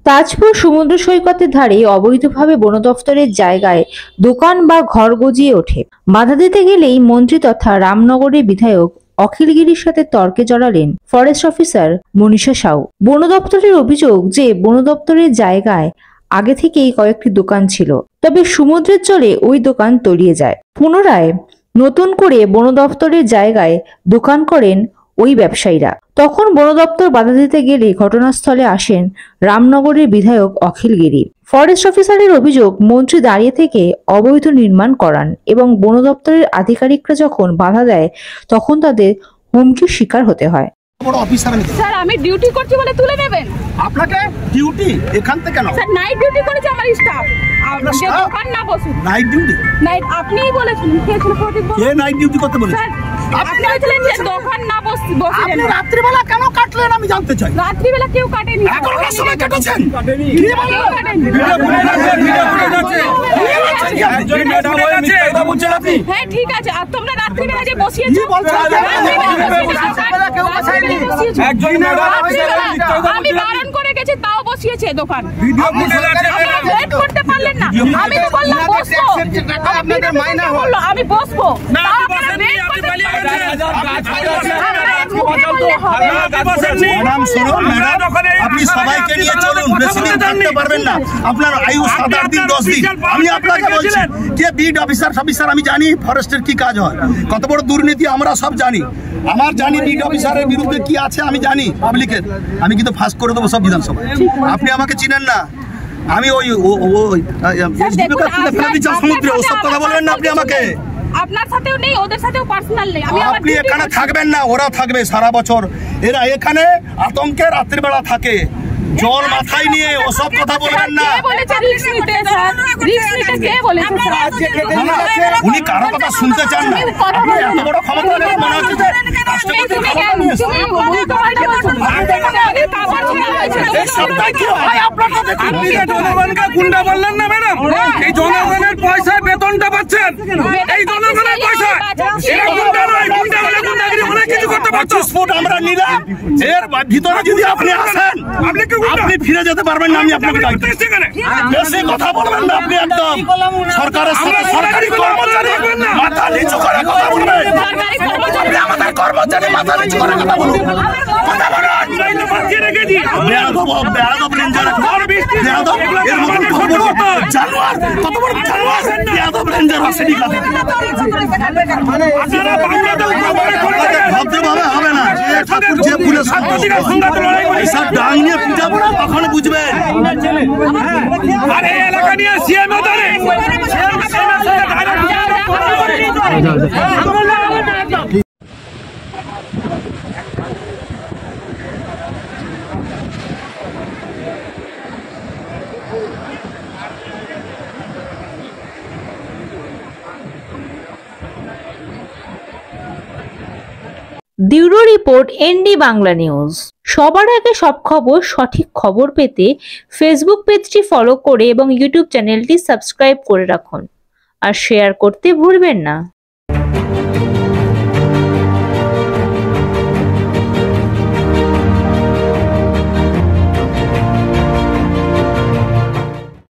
তাজপুর সমুদ্র সৈকতের ধারে অবৈধভাবে বন দফতরের জায়গায় দোকান বা ঘর গজিয়ে ওঠে। বাধা দিতে গেলেই মন্ত্রী তথা রামনগরের বিধায়ক অখিল গিরির সাথে তর্কে জড়ালেন ফরেস্ট অফিসার মনীষা সাউ। বন দপ্তরের অভিযোগ যে বন দপ্তরের জায়গায় আগে থেকেই কয়েকটি দোকান ছিল, তবে সমুদ্রের জলে ওই দোকান তলিয়ে যায়। পুনরায় নতুন করে বন দপ্তরের জায়গায় দোকান করেন ওই ব্যবসায়ীরা। তখন বন দপ্তর বাধা দিতে গেলে ঘটনাস্থলে আসেন রামনগরের বিধায়ক অখিল গিরি। ফরেস্ট অফিসারের অভিযোগ, মন্ত্রী দাঁড়িয়ে থেকে অবৈধ নির্মাণ করান এবং বন দপ্তরের আধিকারিকরা যখন বাধা দেয় তখন তাদের হুমকির শিকার হতে হয়। স্যার আমি ডিউটি করছি বলে তুলে নেবেন? আপনাকে ডিউটি এখান থেকে কেন? স্যার নাইট ডিউটি করেছে আমার স্টাফ। দোকান না বসুন। Night duty? নাইট আপনিই বলেছেন। কে ছিল প্রদীপ? কে নাইট ডিউটি করতে বলেছে? স্যার আপনি বলেছিলেন যে দোকান না বসিলেন। আপনি রাত্রি বেলা কেন কাটলেন আমি জানতে চাই। রাত্রি বেলা কেউ কাটেনি। এখনকার সময় কেটেছেন? কি বলেন? হ্যাঁ ঠিক আছে, আর তোমরা রাত্রি বেলা যে বসিয়েছো আমি বারণ করে গেছি, তাও বসিয়েছে দোকান। ওয়েট করতে পারলেন না। আমি তো বললাম বসবো, আপনাদের মাইনা হলো আমি বসবো। আপনি সবাইকে নিয়ে চলুন, বেশি দিন থাকতে পারবেন না। আপনার আয়ু 7-8 দিন 10 দিন। আমি আপনাকে বলছি যে বিড অফিসার আমি জানি ফরেস্টের কি কাজ হয়, কত বড় দুর্নীতি আমরা সব জানি। আমার জানি বিড অফিসারের বিরুদ্ধে কি আছে আমি জানি পাবলিকের। আমি কিন্তু ফাঁস করে দেবো সব বিধানসভায়। আপনি আমাকে চিনেন না। আমি ওই সমুদ্রে ওসব কথা বলবেন না আপনি আমাকে। আপনার সাথেও নেই, ওদের সাথেও পার্সোনাল নেই। আপনি এখানে থাকবেন না, ওরা থাকবে সারা বছর। এরা এখানে আতঙ্কে রাত্রিবেলা থাকে, জল মাথায় নিয়ে ওসব কথা বলবেন না। উনি কারো কথা শুনতে চান না। আপনি এত বড় ক্ষমতা নেই, মনে হচ্ছে যে জনগণকে গুন্ডা বললেন না ম্যাডাম? এই জনগণের পয়সায় বেতনটা পাচ্ছেন, এই জনগণের পয়সা। অনেক কিছু করতে পারছো। আমরা নিলাম, এর ভিতরে যদি আপনি আসেন আপনি ফিরে যেতে পারবেন না। আমি আপনাকে বেশি কথা বলবেন না। আপনি একদম সরকারের সাথে সরকারি কর্মচারী মাথা নিচু করে কথা বলবেন। আমাদের কর্মচারী মাথা নিচু করে কথা বলুন। হবে না যে পুলিশ ডাং নিয়ে পিটাবো না, তখন বুঝবেন। এলাকা নিয়ে CM bureau report, ND Bangla news. সবার আগে সব খবর, সঠিক খবর পেতে ফেসবুক পেজটি ফলো করে এবং ইউটিউব চ্যানেলটি সাবস্ক্রাইব করে রাখুন আর শেয়ার করতে ভুলবেন না।